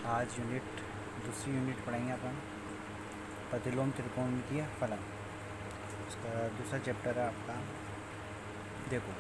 आज दूसरी यूनिट पढ़ेंगे अपन प्रतिलोम त्रिकोणमितीय फलन। उसका दूसरा चैप्टर है आपका। देखो,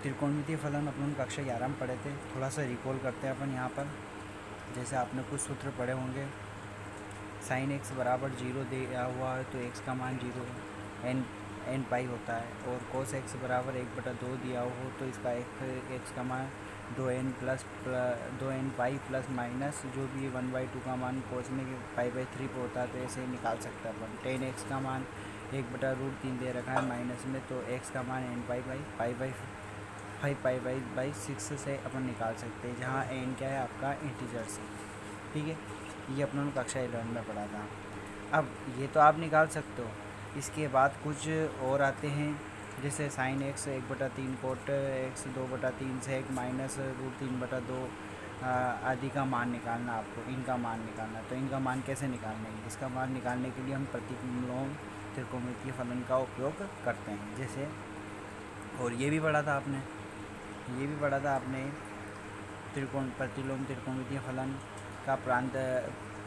त्रिकोणमितीय फलन अपन कक्षा 11 में पढ़े थे। थोड़ा सा रिकॉल करते हैं अपन यहाँ पर। जैसे आपने कुछ सूत्र पढ़े होंगे, साइन एक्स बराबर 0 दिया हुआ है तो एक्स का मान 0 एन पाई होता है, और कोस एक्स बराबर 1/2 दिया हो तो इसका एक्स का मान 2n पाई प्लस माइनस जो भी 1/2 का मान कोस में π/3 पे होता है, तो ऐसे ही निकाल सकते हैं अपन। टेन एक्स का मान 1/√3 दे रखा है माइनस में, तो एक्स का मान n पाई 6 से अपन निकाल सकते हैं, जहाँ n क्या है आपका इंटीजर से। ठीक है, ये अपन ने कक्षा 11 में पढ़ा था। अब ये तो आप निकाल सकते हो। इसके बाद कुछ और आते हैं, जैसे साइन एक्स 1/3 कोट एक्स 2/3 से 1 माइनस √3/2 आदि का मान निकालना आपको, इनका मान निकालना। तो इनका मान कैसे निकालना है? इसका मान निकालने के लिए हम प्रतिलोम त्रिकोणमितीय फलन का उपयोग करते हैं। जैसे, और ये भी पढ़ा था आपने, प्रतिलोम त्रिकोणमितीय फलन का प्रांत,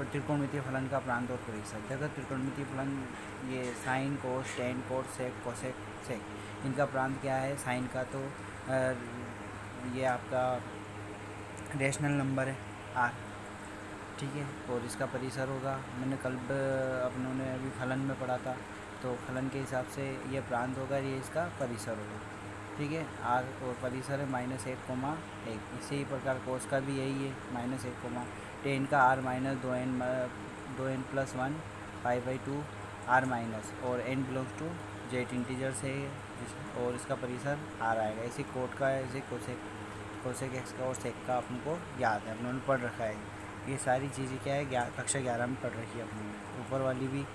त्रिकोणमितीय फलन का प्रांत और परिसर। देखो, त्रिकोणमितीय फलन ये sine cos tan cot sec cosec sec, इनका प्रांत क्या है? साइन का तो ये आपका रेशनल नंबर है आर, ठीक है, और इसका परिसर होगा। मैंने कल अपनों ने अभी फलन में पढ़ा था, तो फलन के हिसाब से ये प्रांत होगा, ये इसका परिसर होगा। ठीक है, आर और परिसर है -1,1। इसी प्रकार कोस का भी यही है -1, टेन का R minus 2n + 1 π/2 R minus, और n belongs to Z integer से, और इसका परिसर आर आएगा। इसी कोट का है, इसी कोसेक एक्स का और सेक का अपन को याद है, अपनों ने पढ़ रखा है। ये सारी चीज़ें क्या है, कक्षा 11 में पढ़ रखी है अपने, ऊपर वाली भी।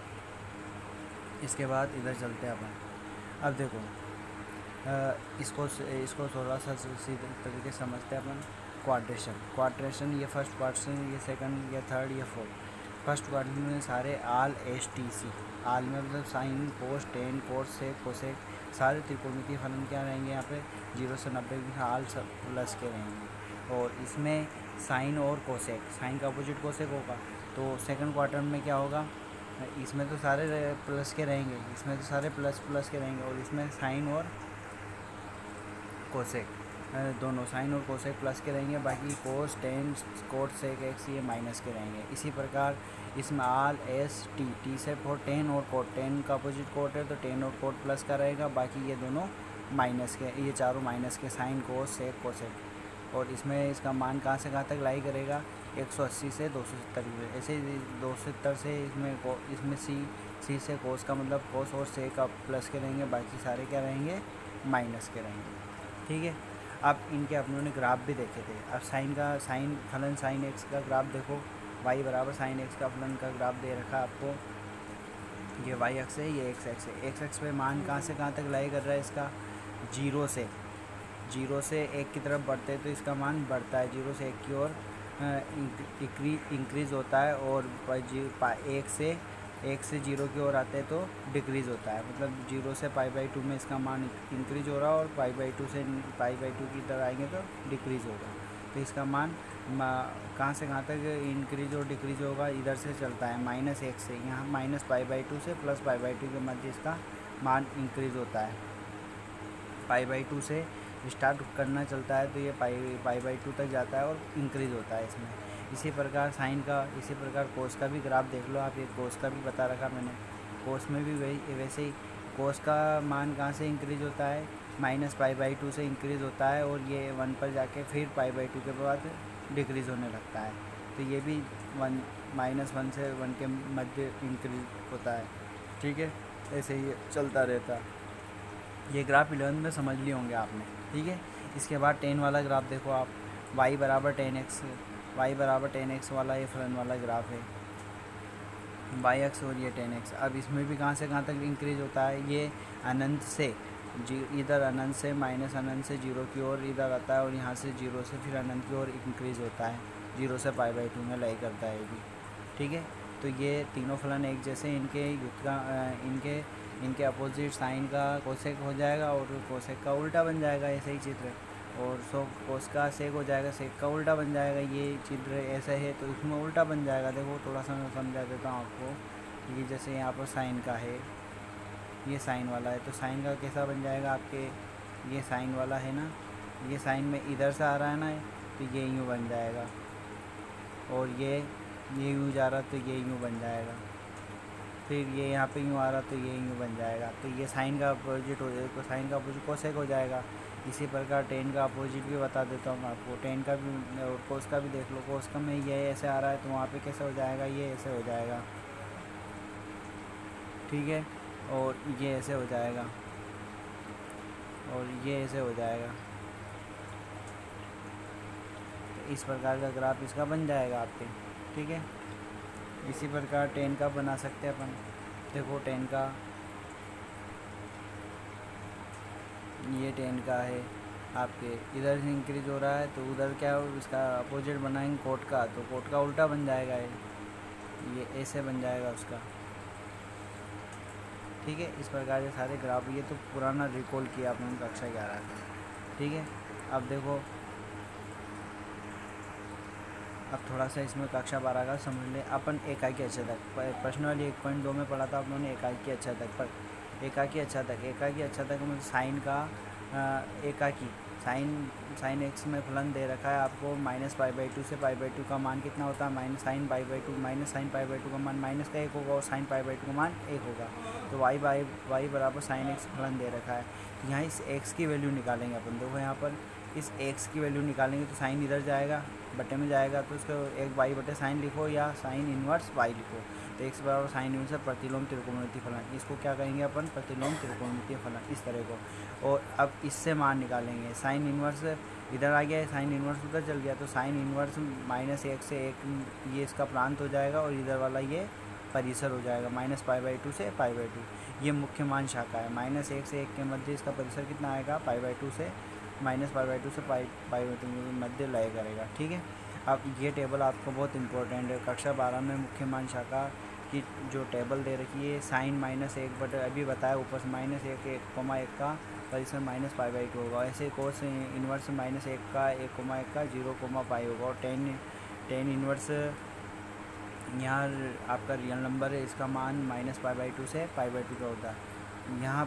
इसके बाद इधर चलते हैं अपन। अब देखो, इसको थोड़ा सा सीधे तरीके से समझते हैं अपन। क्वाड्रेशन, ये फर्स्ट क्वाड्रेशन, ये सेकंड, ये थर्ड, ये फोर्थ। फर्स्ट क्वाड्रेशन में सारे आल STC, आल में मतलब साइन कोस टेन कोस सेक कोसेक, सारे त्रिकोणमितीय फलन क्या रहेंगे यहाँ पे 0 से 90 के आल सब प्लस के रहेंगे। और इसमें साइन और कोसेक, साइन का अपोजिट कोसेक होगा, तो सेकंड क्वाड्रेंट में क्या होगा, इसमें तो सारे प्लस के रहेंगे, इसमें तो सारे प्लस के रहेंगे, और इसमें साइन और कोसेक दोनों, साइन और कोसेक प्लस के रहेंगे, बाकी cos tan cot sec x ये माइनस के रहेंगे। इसी प्रकार इसमें आल ST, टी से फॉर टेन और कोट, टेन का अपोजिट कोट है तो टेन और कोट प्लस का रहेगा, बाकी ये दोनों माइनस के, ये चारों माइनस के, साइन कोस सेक कोसेक। और इसमें इसका मान कहाँ से कहाँ तक लाई करेगा, 180 से 270। ऐसे 270 से इसमें सी से कोस का मतलब कोस और सेक का प्लस के रहेंगे, बाकी सारे क्या रहेंगे, माइनस के रहेंगे। ठीक है, अब इनके अपनों ने ग्राफ भी देखे थे। अब फलन साइन एक्स का ग्राफ देखो, y बराबर साइन एक्स का फलन का ग्राफ दे रखा है आपको। ये y अक्ष है, ये x अक्ष है। x अक्ष पे मान कहाँ से कहाँ तक लाई कर रहा है इसका, 0 से 1 की तरफ बढ़ते तो इसका मान बढ़ता है, 0 से 1 की ओर इंक्रीज़ होता है, और 1 से 0 की ओर आते हैं तो डिक्रीज़ होता है। मतलब 0 से π/2 में इसका मान इंक्रीज़ हो रहा है, और π/2 से π/2 की तरह आएंगे तो डिक्रीज़ होगा। तो इसका मान कहाँ से कहाँ तक इंक्रीज और डिक्रीज होगा, इधर से चलता है -1 से, यहाँ -π/2 से प्लस π/2 के मध्य इसका मान इंक्रीज होता है। π/2 से स्टार्ट करना चलता है तो ये π/2 तक जाता है और इंक्रीज होता है इसमें। इसी प्रकार साइन का, इसी प्रकार कोस का भी ग्राफ देख लो आप। ये कोस का भी बता रखा मैंने, कोस में भी वैसे ही कोस का मान कहाँ से इंक्रीज होता है, -π/2 से इंक्रीज होता है, और ये 1 पर जाके फिर π/2 के बाद डिक्रीज़ होने लगता है। तो ये भी -1 से 1 के मध्य इंक्रीज होता है। ठीक है, ऐसे ही चलता रहता है। ये ग्राफ 11 में समझ लिए होंगे आपने। ठीक है, इसके बाद 10 वाला ग्राफ देखो आप, y बराबर 10x वाला ये फलन वाला ग्राफ है, y अक्ष और ये 10x। अब इसमें भी कहाँ से कहाँ तक इंक्रीज होता है, ये अनंत से इधर अनंत से माइनस अनंत से 0 की ओर इधर आता है, और यहाँ से 0 से फिर अनंत की ओर इंक्रीज होता है, 0 से π/2 में लाई करता है ये भी। ठीक है, तो ये तीनों फलन एक जैसे, इनके युक्त का इनके अपोजिट साइन का कोसेक हो जाएगा और कोसेक का उल्टा बन जाएगा, ऐसे ही चित्र। और सो कोस का सेक हो जाएगा, सेक का उल्टा बन जाएगा। ये चित्र ऐसा है तो इसमें उल्टा बन जाएगा। देखो थोड़ा सा मैं समझा देता हूँ आपको। ये जैसे यहाँ पर साइन का है, ये साइन वाला है, तो साइन का कैसा बन जाएगा आपके, ये साइन वाला है ना, ये साइन में इधर से आ रहा है ना, तो ये यूँ बन जाएगा। और ये यूँ जा रहा तो ये यूँ बन जाएगा। फिर ये यहाँ पे यूँ आ रहा तो ये यूँ बन जाएगा। तो ये साइन का अपोजिट हो जाएगा, तो साइन का अपोजिट कोसेक हो जाएगा। इसी प्रकार टेन का अपोजिट भी बता देता हूँ मैं आपको। टेन का भी और कोस का भी देख लो। कोस का में ये ऐसे आ रहा है तो वहाँ पे कैसे हो जाएगा, ये ऐसे हो जाएगा, ठीक है। और ये ऐसे हो जाएगा, और ये ऐसे हो जाएगा। तो इस प्रकार का ग्राफ इसका बन जाएगा आपके, ठीक है। इसी प्रकार टेन का बना सकते हैं अपन। देखो टेन का, ये टेन का है आपके, इधर से इंक्रीज हो रहा है तो उधर क्या हो, इसका अपोजिट बनाएंगे कोट का, तो कोट का उल्टा बन जाएगा, ये ऐसे बन जाएगा उसका, ठीक है। इस प्रकार के सारे ग्राफ, ये तो पुराना रिकॉल किया आपने कक्षा 11 का, ठीक है। अब देखो, अब थोड़ा सा इसमें कक्षा 12 का समझ ले अपन। एकाकी अच्छादक प्रश्न वाली 1.2 में पढ़ा था आप लोगों ने एकाकी अच्छादक पर। एकाकी अच्छादक में साइन का एकाकी साइन एक्स में फलन दे रखा है आपको -π/2 से π/2 का मान कितना होता है, माइनस साइन π/2 का मान माइनस का 1 होगा और साइन π/2 का मान 1 होगा। तो y बराबर साइन एक्स फलन दे रखा है। तो यहाँ इस x की वैल्यू निकालेंगे अपन। देखो यहाँ पर इस x की वैल्यू निकालेंगे तो साइन इधर जाएगा, बटे में जाएगा, तो इसको एक y बटे साइन लिखो या साइन इन्वर्स y लिखो। तो x बराबर साइन इन्वर्स प्रतिलोम त्रिकोणमितीय फलन, इसको क्या कहेंगे अपन, प्रतिलोम त्रिकोणमितीय फलन, इस तरह को। और अब इससे मान निकालेंगे। साइन इन्वर्स इधर आ गया है, साइन इन्वर्स उधर चल गया, तो साइन इन्वर्स -1 से 1 ये इसका प्रांत हो जाएगा और इधर वाला ये परिसर हो जाएगा -π/2 से π/2। ये मुख्य मान शाखा है। -1 से 1 के मध्य इसका परिसर कितना आएगा, π/2 से -π/2 से π/2 मध्य लय करेगा, ठीक है। अब ये टेबल आपको बहुत इंपॉर्टेंट है। कक्षा 12 में मुख्य मान शाखा की जो टेबल दे रखी है, साइन -1 बटे अभी बताया ऊपर से -1 का परिसर -π/2 होगा। ऐसे कोस इन्वर्स -1 का 1 का 0 होगा। और टेन इन्वर्स यहाँ आपका रियल नंबर है, इसका मान -π/2 से π/2 का होता है। यहाँ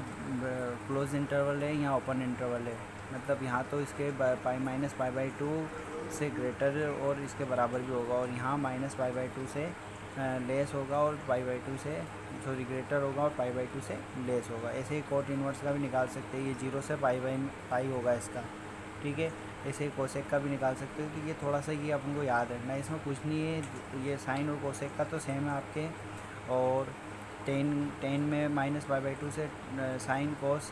क्लोज इंटरवल है, यहाँ ओपन इंटरवल है, मतलब यहाँ तो इसके -π/2 से ग्रेटर और इसके बराबर भी होगा, और यहाँ -π/2 से लेस होगा और π/2 से ग्रेटर होगा और π/2 से लेस होगा। ऐसे ही कोट इन्वर्स का भी निकाल सकते हैं। ये 0 से π होगा इसका, ठीक है। ऐसे ही कोसेक का भी निकाल सकते हो। तो ये थोड़ा सा ये अपन को याद रखना है, इसमें कुछ नहीं है। ये साइन और कोसेक का तो सेम है आपके, और टेन में -π/2 से साइन कोस,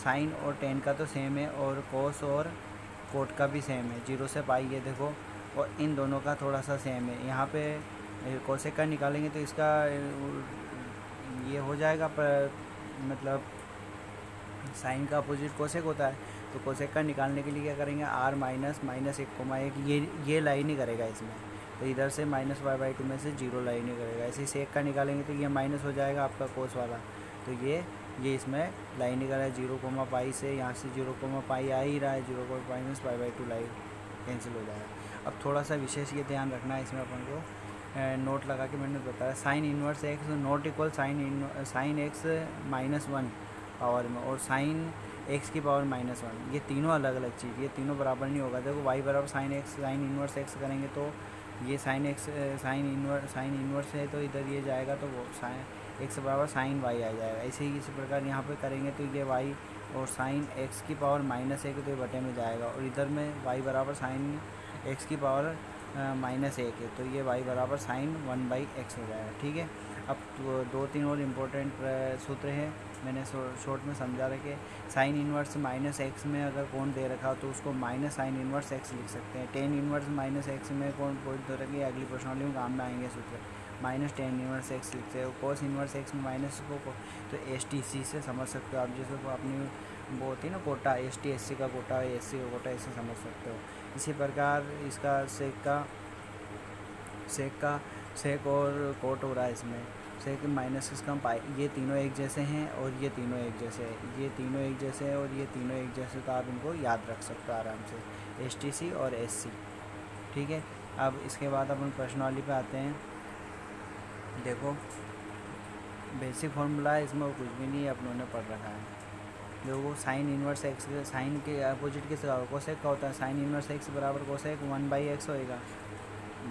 साइन और टेन का तो सेम है, और कोस और कोट का भी सेम है, 0 से पाई है देखो। और इन दोनों का थोड़ा सा सेम है। यहाँ पे कोसेक का निकालेंगे तो इसका ये हो जाएगा, मतलब साइन का अपोजिट कोसेक होता है। तो कोसेक का निकालने के लिए क्या करेंगे, r -1 ये लाइन ही करेगा इसमें, तो इधर से -π/2 में से 0 लाइन ही करेगा। ऐसे ही सेक का निकालेंगे तो ये माइनस हो जाएगा आपका कोस वाला, तो ये इसमें लाइन ही करेगा 0, से यहाँ से 0, आ ही रहा है, 0 -π/2 लाइन कैंसिल हो जाएगा। अब थोड़ा सा विशेष ये ध्यान रखना है इसमें अपन को, नोट लगा के मैंने बताया, sign inverse x not equal sine x -1 power में और साइन एक्स की पावर -1, ये तीनों अलग अलग चीज़, ये तीनों बराबर नहीं होगा। देखो y बराबर साइन इन्वर्स एक्स करेंगे तो ये साइन इन्वर्स है, तो इधर ये जाएगा तो वो साइन एक्स बराबर साइन y आ जाएगा। ऐसे ही इसी प्रकार यहाँ पे करेंगे तो ये y और साइन एक्स की पावर -1 तो ये बटे में जाएगा, और इधर में y बराबर साइन एक्स की पावर -1 है, तो ये y बराबर साइन 1/x हो जाएगा, ठीक है। अब तो 2-3 और इम्पोर्टेंट सूत्र हैं, मैंने शॉर्ट में समझा रखे। साइन इन्वर्स -x में अगर कोण दे रखा तो उसको -sin इन्वर्स x लिख सकते हैं। टेन इन्वर्स -x में कोण पॉइंट दे रखे, अगली प्रश्नावली में काम में आएंगे सूत्र, -tan इन्वर्स x लिखते हैं। कोस इन्वर्स x में माइनस को तो STC से समझ सकते हो आप, जैसे को अपनी वो होती है ना कोटा, ST SC का कोटा, SC का कोटा, ऐसे समझ सकते हो। इसी प्रकार इसका सेक और कोट हो रहा है इसमें, सेक माइनस इसका पाई, ये तीनों एक जैसे हैं और ये तीनों एक जैसे हैं, ये तीनों एक जैसे हैं और ये तीनों एक जैसे, तो आप इनको याद रख सकते हो आराम से, STC और SC। ठीक है, अब इसके बाद अपन प्रश्नावली पे आते हैं। देखो बेसिक फार्मूला है, इसमें कुछ भी नहीं अपनों ने पढ़ रखा है। जो वो साइन इनवर्स एक्स, साइन के अपोजिट किसका होगा, कोसेक का होता है। साइन इनवर्स एक्स बराबर कोसेक 1/x होएगा,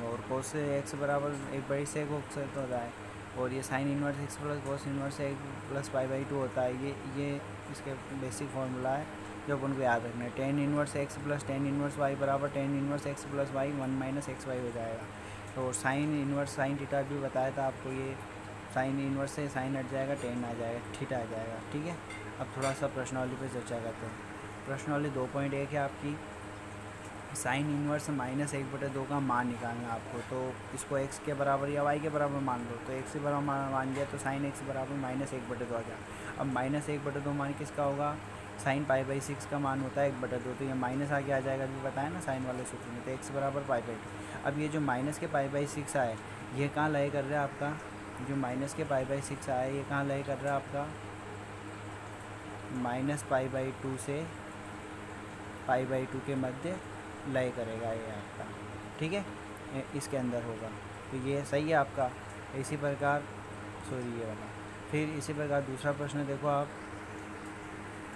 और कोस एक्स बराबर 1/sec कोसेक होता है, और ये sine inverse x plus cos inverse x plus π/2 होता है। ये इसके बेसिक फार्मूला है जो अपन को याद रखना है। Tan inverse x plus tan inverse y बराबर tan inverse x plus y 1 - xy हो जाएगा। तो साइन इनवर्स साइन थीटा भी बताया था आपको, ये साइन इनवर्स से साइन हट जाएगा, टेन आ जाएगा, थीटा आ जाएगा। ठीक है, अब थोड़ा सा प्रश्नावली पे चर्चा करते हैं। प्रश्नावली 2.1 है आपकी, साइन इनवर्स -1/2 का मान निकालना है आपको। तो इसको x के बराबर या y के बराबर मान लो, तो x के बराबर मान लिया तो साइन x बराबर -1/2 आ गया। अब -1/2 मान किसका होगा, साइन π/6 का मान होता है 1/2, तो ये माइनस आगे आ जाएगा, अभी बताया ना साइन वाले सूत्र में। तो x बराबर π/2। अब ये जो माइनस के π/6 आए, ये कहाँ लय कर रहा है आपका, जो माइनस के π/6 आए ये कहाँ लय कर रहा है आपका, -π/2 से π/2 के मध्य लय करेगा ये आपका। ठीक है, इसके अंदर होगा, तो ये सही है आपका। इसी प्रकार सॉरी ये वाला, फिर इसी प्रकार दूसरा प्रश्न देखो आप।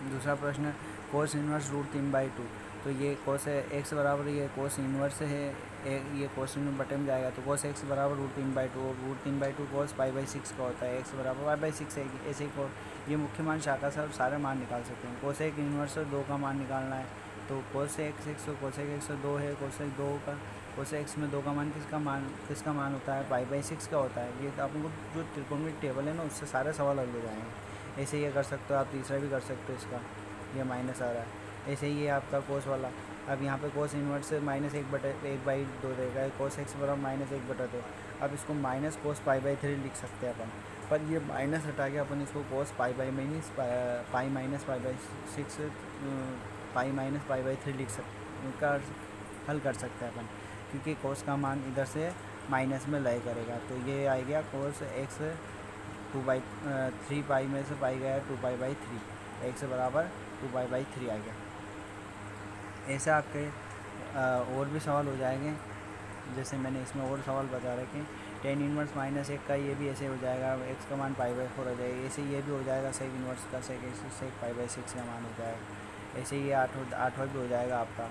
दूसरा प्रश्न कोस इनवर्स √3/2, तो ये कोस एक्स बराबर, ये कोस इनवर्स है, ये कोस इनवर्स बटे में जाएगा, तो कोस एक्स बराबर √3/2, √3/2 कोस π/6 का होता है, एक्स बराबर y/6 है। ऐसे ही को ये मुख्य मान शाखा से सारे मान निकाल सकते हैं। कोसेक इनवर्स 2 का मान निकालना है, तो कोसेक x कोसेक x 2 है, कोसेक 2 का कोसेक x में 2 का मान किसका मान होता है, π/6 का होता है। ये तो आपको जो त्रिकोणमिति टेबल है ना, उससे सारे सवाल हल हो जाएंगे। ऐसे ये कर सकते हो आप, तीसरा भी कर सकते हो इसका, ये माइनस आ रहा है। ऐसे ही ये आपका कोस वाला, अब यहाँ पे कोस इनवर्स -1/2 देगा, कोस x बराबर -1/2। अब इसको माइनस कोस π/3 लिख सकते हैं अपन, पर ये माइनस हटा के अपन इसको कोस π - π/3 लिख सकते, हल कर सकते हैं अपन, क्योंकि कोस का मान इधर से माइनस में लय करेगा। तो ये आ गया कोस x 2/3 पाई में से पाई गया 2π/3, x बराबर 2π/3 आ गया। ऐसे आपके और भी सवाल हो जाएंगे, जैसे मैंने इसमें और सवाल बता रखे। टेन इनवर्स -1 का ये भी ऐसे हो जाएगा, x का मान π/4 हो जाएगा। ऐसे ये भी हो जाएगा सेक इनवर्स का सेक π/6 का मान हो जाएगा। ऐसे ही 8वां भी हो जाएगा आपका,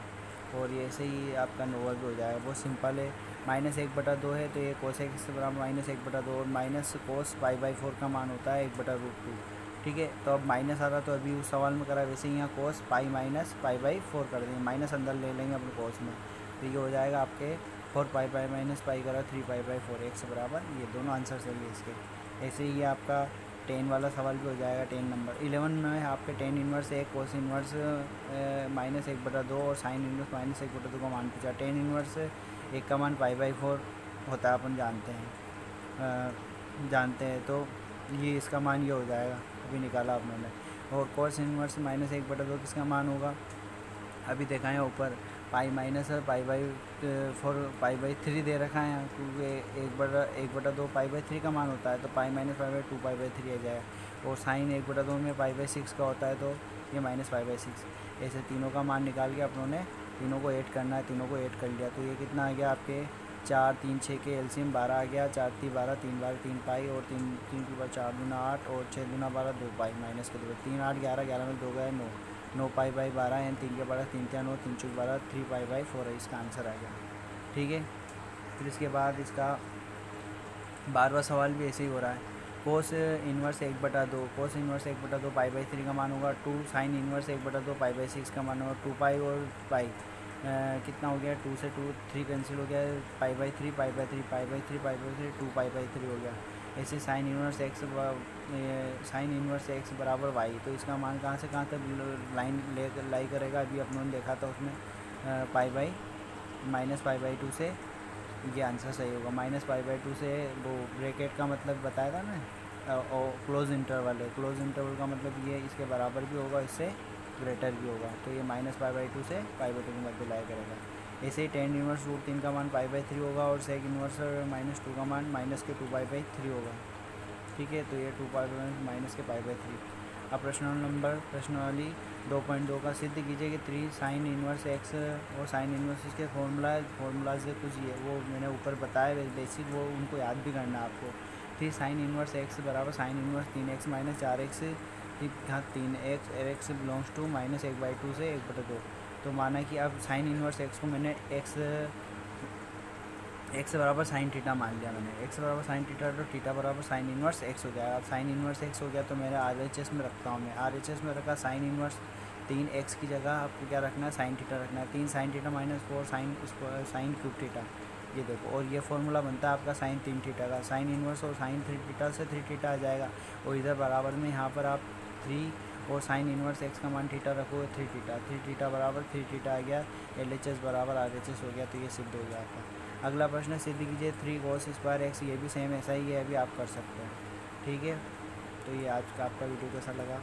और ये ऐसे ही आपका 9वां भी हो जाएगा। बहुत सिंपल है, -1/2 है, तो ये कोस एक्स बराबर -1/2 और माइनस कोस π/4 का मान होता है 1/√2। ठीक है, तो अब माइनस आ रहा, तो अभी उस सवाल में करा वैसे ही यहाँ कोस π - π/4 कर देंगे, माइनस अंदर ले लेंगे अपने कोस में, तो ये हो जाएगा आपके 4π - करा 3π/4, एक्स बराबर, ये दोनों आंसर सही है इसके। ऐसे ही आपका 10 वाला सवाल भी हो जाएगा। 10 नंबर 11 में आपके टेन इनवर्स एक कोस इनवर्स -1/2 और साइन इनवर्स -1/2 का मान पूछा। टेन इनवर्स एक का मान π/4 होता है, अपन जानते हैं, तो ये इसका मान ये हो जाएगा, अभी निकाला आपने। और कोस इनवर्स -1/2 किसका मान होगा, अभी देखा है ऊपर पाई माइनस π/4 π/3 दे रखा है यहाँ, क्योंकि 1/2 π/3 का मान होता है, तो पाई - π/2 π/3 आ जाएगा। और साइन 1/2 में π/6 का होता है, तो ये -π/6। ऐसे तीनों का मान निकाल के अपनों ने तीनों को ऐड करना है, तीनों को ऐड कर लिया, तो ये कितना आ गया आपके 4 3 6 के एलसीएम 12 आ गया, 4 3 12, 3 12 3 पाई, और 3 3 के बाद 4 दूना 8 और 6 दूना 12 2 पाई, माइनस के 2 3 8 11 11 में 2 गए 9 9π/12 है, 3 के 12 3 3 9 3 4 12 3π/4 है, इसका आंसर आ गया। ठीक है, फिर इसके बाद इसका 12वां सवाल भी ऐसे ही हो रहा है। कोस इनवर्स 1/2, कोस इनवर्स 1/2 π/3 का मान होगा 2, साइन इनवर्स 1/2 π/6 का मान होगा 2 पाई, और पाई कितना हो गया, 2 से 2 3 कैंसिल हो गया, π/3 π/3 π/3 π/3 2π/3 हो गया। ऐसे साइन इनवर्स एक्स बराबर वाई, तो इसका मान कहाँ से कहाँ तक लाइन लाई करेगा, अभी अपनों ने देखा था उसमें -π/2 से, ये आंसर सही होगा। -π/2 से वो ब्रैकेट का मतलब बताया था ना, और क्लोज इंटरवल है, क्लोज इंटरवल का मतलब ये इसके बराबर भी होगा, इससे ग्रेटर भी होगा, तो ये -π/2 से π/2 के मध्य लाया करेगा। ऐसे ही टेन इनवर्स √3 का मान π/3 होगा, और सेक इनवर्स -2 का मान -2π/3 होगा। ठीक है, तो ये 2 माइनस के π/3। अब प्रश्नावली 2.2 का सिद्ध कीजिए कि 3 साइन इनवर्स एक्स और साइन इनवर्स इसके फॉर्मूला से कुछ ये वो मैंने ऊपर बताया बेसिक, वो उनको याद भी करना है आपको। 3 साइन इनवर्स एक्स बराबर sine inverse 3x minus 4x, यहाँ 3x और x बिलोंग्स टू -1/2 से 1/2। तो माना कि अब साइन इनवर्स एक्स को मैंने एक्स बराबर साइन थीटा मान लिया मैंने, एक्स बराबर साइन थीटा, तो थीटा बराबर साइन इनवर्स एक्स हो जाएगा। अब साइन इनवर्स एक्स हो गया तो मेरा RHS में रखता हूँ मैं, RHS में रखा साइन इनवर्स 3x की जगह आपको क्या रखना है, साइन थीटा रखना है। 3 sine theta minus 4 sine cube theta, ये देखो, और ये फॉर्मूला बनता है आपका साइन 3 थीटा का। साइन इनवर्स और साइन 3 थीटा से 3 थीटा आ जाएगा, और इधर बराबर में यहाँ पर आप 3 और साइन इनवर्स एक्स का मान थीटा रखोगे 3 थीटा बराबर 3 थीटा आ गया, LHS बराबर RHS हो गया। तो ये सिद्ध हो गया आपका। अगला प्रश्न सिद्ध कीजिए 3 cos स्क्वायर एक्स, ये भी सेम ऐसा ही है, अभी आप कर सकते हैं। ठीक है, तो ये आज का आपका वीडियो कैसा लगा।